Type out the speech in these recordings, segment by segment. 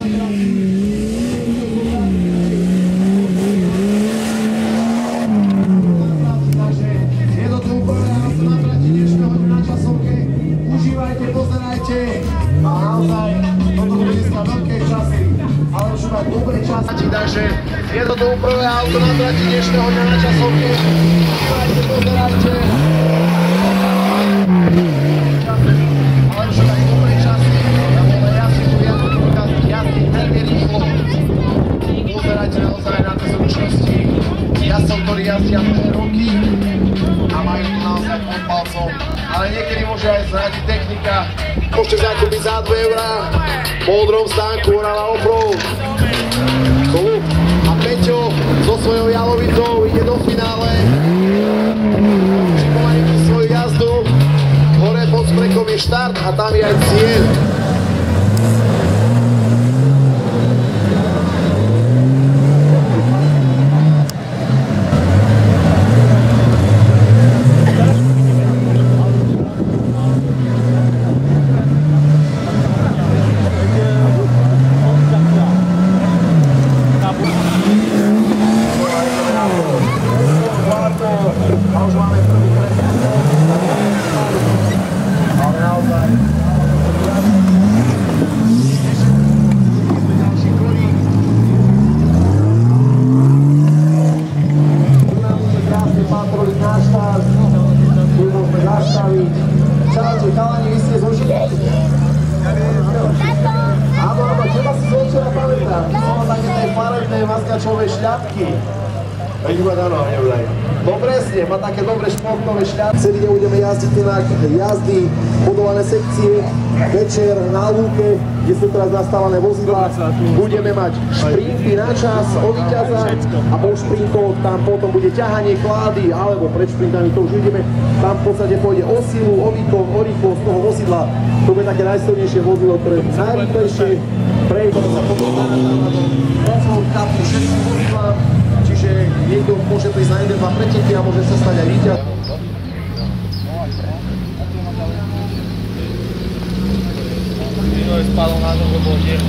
Je to tu úplne na trati dnešného dňa na časovke. Užívajte, pozerajte a naozaj toto bude dneska veľké časy, ale už mať dobré časy. Takže je to tu prvé auto na trati dnešného dňa na časovke. Užívajte, pozerajte. Ale už mať dobré časy. Tam bolo jasný tu jazdí veľmi rýchlo. Pozerajte naozaj na tie zručnosti. Jazdcov, ktorí jazdia dlhé roky a majú tu naozaj pod palcom. Ale niekedy môže aj zradiť technika. Môžete zakúpiť za 2 eurá v modrom stánku Orava Offroad. A Peťo so svojou jalovicou ide do finále. Pripomenite svoju jazdu. Hore pod sprekom je štart a tam je aj cieľ. Čaute, chalani, vy ste zložili? Áno, teba si zločila pamätám. Ono také tej farebnej maskačovej šľapky. Veď iba dáno, neudaj. No presne, má také dobré športové šľapky. Celý deň budeme jazdiť inak jazdy, budované sekcie, večer na lúke, kde sú teraz nastávané vozidlá. Budeme mať šprinty na čas o víťaza a po šprintoch tam potom bude ťahanie klády, alebo pred šprintami to už vidíme. Tam v podstate pôjde o silu, o výkon, o rýchlosť toho vozidla. To bude také najsilnejšie vozidlo, ktoré je najrýchlejšie prejde. Sa potom dána na off-road cupu všetkým vozidlám, čiže niekto môže prísť na 1-2 preteky a môže sa stať aj víťaz. Spadol na to, že bol tiež.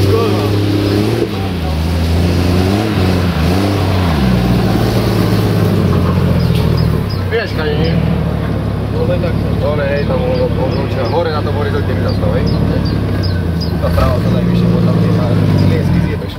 Skoro. Vieš, kade nie? Dole takto. Dole, hej, tam bolo odlúčené. Hore na tom horizonte mi zastav, hej? To právo to najvyššie, bo tam tým liesky zjebeš.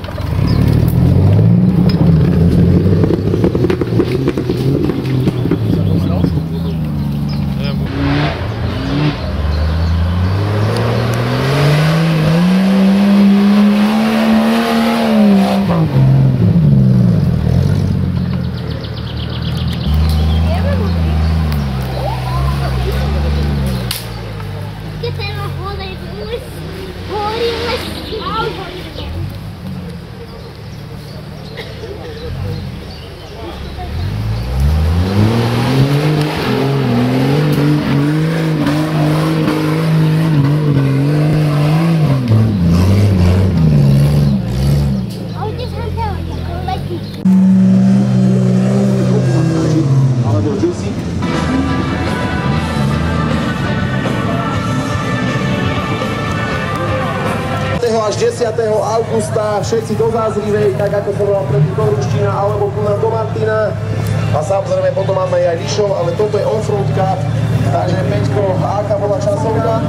Až 10. augusta všetci do Zázrivej, tak ako som bola predtým do Ruština alebo tu na do Martina. A samozrejme potom máme aj Lišov, ale toto je Offroad Cup. Takže Peťko, aká bola časovka?